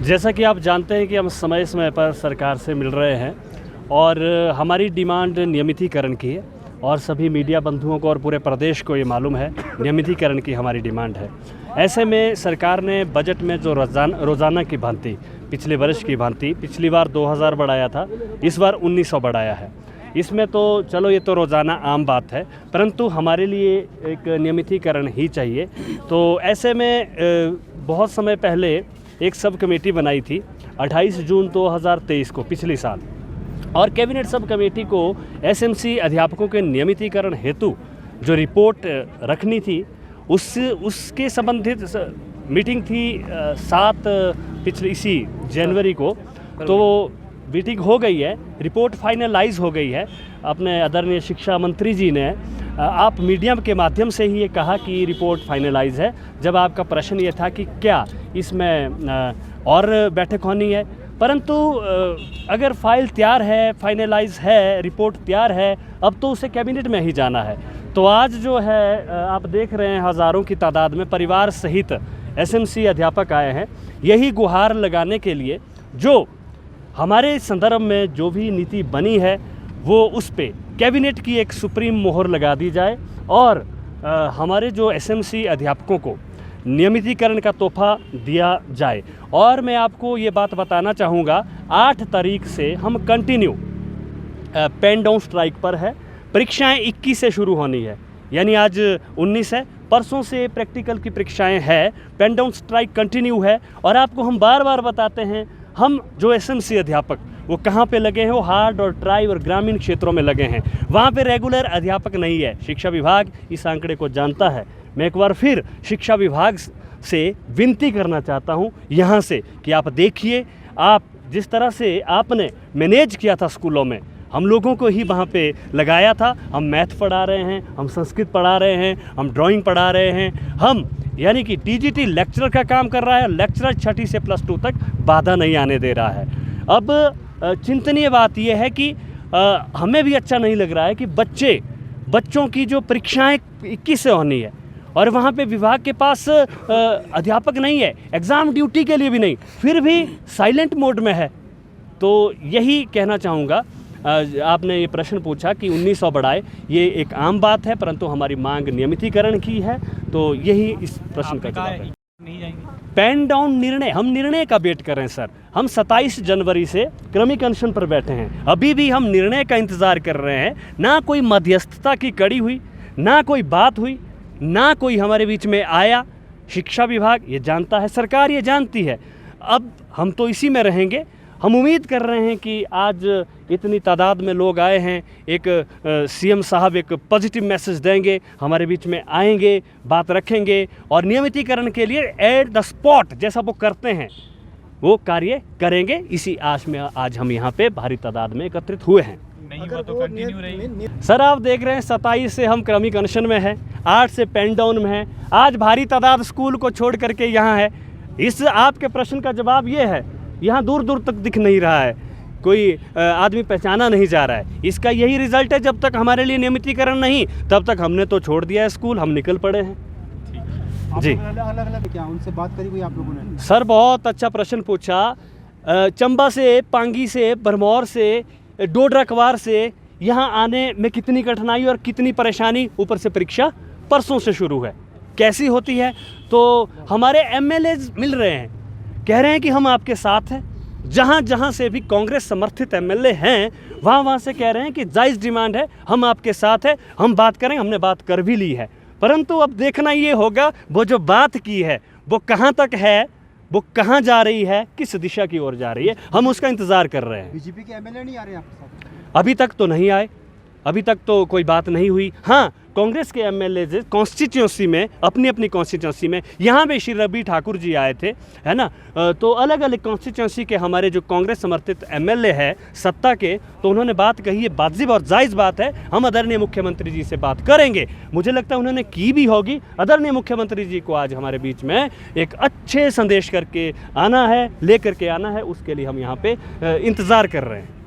जैसा कि आप जानते हैं कि हम समय समय पर सरकार से मिल रहे हैं और हमारी डिमांड नियमितीकरण की है और सभी मीडिया बंधुओं को और पूरे प्रदेश को ये मालूम है नियमितीकरण की हमारी डिमांड है। ऐसे में सरकार ने बजट में जो रोज़ाना की भांति पिछले वर्ष की भांति पिछली बार 2000 बढ़ाया था, इस बार 1900 बढ़ाया है। इसमें तो चलो ये तो रोज़ाना आम बात है, परंतु हमारे लिए एक नियमितीकरण ही चाहिए। तो ऐसे में बहुत समय पहले एक सब कमेटी बनाई थी 28 जून 2023 को पिछले साल, और कैबिनेट सब कमेटी को एसएमसी अध्यापकों के नियमितीकरण हेतु जो रिपोर्ट रखनी थी उसके संबंधित मीटिंग थी 7 पिछले इसी जनवरी को। तो मीटिंग हो गई है, रिपोर्ट फाइनलाइज हो गई है। अपने आदरणीय शिक्षा मंत्री जी ने आप मीडिया के माध्यम से ही ये कहा कि रिपोर्ट फाइनलाइज है। जब आपका प्रश्न ये था कि क्या इसमें और बैठक होनी है, परंतु अगर फाइल तैयार है, फाइनलाइज है, रिपोर्ट तैयार है, अब तो उसे कैबिनेट में ही जाना है। तो आज जो है आप देख रहे हैं हज़ारों की तादाद में परिवार सहित एसएमसी अध्यापक आए हैं यही गुहार लगाने के लिए जो हमारे संदर्भ में जो भी नीति बनी है वो उस पे कैबिनेट की एक सुप्रीम मोहर लगा दी जाए और हमारे जो एसएमसी अध्यापकों को नियमितीकरण का तोहफा दिया जाए। और मैं आपको ये बात बताना चाहूँगा 8 तारीख से हम कंटिन्यू पेन डाउन स्ट्राइक पर है। परीक्षाएं 21 से शुरू होनी है, यानी आज 19 है, परसों से प्रैक्टिकल की परीक्षाएं हैं। पेन डाउन स्ट्राइक कंटिन्यू है और आपको हम बार बार बताते हैं हम जो एसएमसी अध्यापक वो कहाँ पे लगे हैं, वो हार्ड और ट्राई और ग्रामीण क्षेत्रों में लगे हैं। वहाँ पे रेगुलर अध्यापक नहीं है। शिक्षा विभाग इस आंकड़े को जानता है। मैं एक बार फिर शिक्षा विभाग से विनती करना चाहता हूँ यहाँ से कि आप देखिए, आप जिस तरह से आपने मैनेज किया था स्कूलों में, हम लोगों को ही वहाँ पे लगाया था। हम मैथ पढ़ा रहे हैं, हम संस्कृत पढ़ा रहे हैं, हम ड्राइंग पढ़ा रहे हैं, हम यानी कि टीजीटी लेक्चरर का काम कर रहा है। लेक्चरर 6ठी से +2 तक बाधा नहीं आने दे रहा है। अब चिंतनीय बात यह है कि हमें भी अच्छा नहीं लग रहा है कि बच्चों की जो परीक्षाएं 21 से होनी है और वहाँ पे विभाग के पास अध्यापक नहीं है, एग्ज़ाम ड्यूटी के लिए भी नहीं, फिर भी साइलेंट मोड में है। तो यही कहना चाहूँगा, आपने ये प्रश्न पूछा कि 1900 बढ़ाए, ये एक आम बात है, परंतु हमारी मांग नियमितीकरण की है। तो यही इस प्रश्न का जवाब है। नहीं जाएंगे पेन डाउन निर्णय, हम निर्णय का वेट कर रहे हैं सर। हम 27 जनवरी से क्रमिक अनशन पर बैठे हैं, अभी भी हम निर्णय का इंतज़ार कर रहे हैं। ना कोई मध्यस्थता की कड़ी हुई, ना कोई बात हुई, ना कोई हमारे बीच में आया। शिक्षा विभाग ये जानता है, सरकार ये जानती है। अब हम तो इसी में रहेंगे। हम उम्मीद कर रहे हैं कि आज इतनी तादाद में लोग आए हैं, एक सीएम साहब एक पॉजिटिव मैसेज देंगे, हमारे बीच में आएंगे, बात रखेंगे और नियमितीकरण के लिए एट द स्पॉट जैसा वो करते हैं वो कार्य करेंगे। इसी आश में आज हम यहाँ पे भारी तादाद में एकत्रित हुए हैं। नहीं हुआ तो कंटिन्यू रहेगी। सर आप देख रहे हैं 27 से हम क्रमिक अनशन में हैं, 8 से पेन डाउन में हैं। आज भारी तादाद स्कूल को छोड़ करके यहाँ है। इस आपके प्रश्न का जवाब ये है, यहाँ दूर दूर तक दिख नहीं रहा है, कोई आदमी पहचाना नहीं जा रहा है। इसका यही रिजल्ट है, जब तक हमारे लिए नियमितीकरण नहीं तब तक हमने तो छोड़ दिया है स्कूल, हम निकल पड़े हैं। जी अलग क्या उनसे बात करी कोई आप लोगों ने? सर बहुत अच्छा प्रश्न पूछा। चंबा से, पांगी से, भरमौर से, डोडरा कवार से यहाँ आने में कितनी कठिनाई और कितनी परेशानी, ऊपर से परीक्षा परसों से शुरू है, कैसी होती है। तो हमारे एमएलएज मिल रहे हैं, कह रहे हैं कि हम आपके साथ हैं। जहाँ जहाँ से भी कांग्रेस समर्थित एमएलए हैं वहाँ से कह रहे हैं कि जायज़ डिमांड है, हम आपके साथ हैं, हम बात करें। हमने बात कर भी ली है, परंतु अब देखना ये होगा वो जो बात की है वो कहाँ तक है, वो कहाँ जा रही है, किस दिशा की ओर जा रही है, हम उसका इंतज़ार कर रहे हैं। बीजेपी के एमएलए नहीं आ रहे आपके साथ? अभी तक तो नहीं आए, अभी तक तो कोई बात नहीं हुई। हाँ, कांग्रेस के एमएलए कॉन्स्टिट्यूंसी में, अपनी अपनी कॉन्स्टिट्यूंसी में, यहाँ पे श्री रवि ठाकुर जी आए थे, है ना। तो अलग अलग कॉन्स्टिट्यूंसी के हमारे जो कांग्रेस समर्थित एमएलए है सत्ता के, तो उन्होंने बात कही है, वाजिब और जायज़ बात है। हम आदरणीय मुख्यमंत्री जी से बात करेंगे, मुझे लगता है उन्होंने की भी होगी। आदरणीय मुख्यमंत्री जी को आज हमारे बीच में एक अच्छे संदेश करके आना है, ले करके आना है, उसके लिए हम यहाँ पे इंतज़ार कर रहे हैं।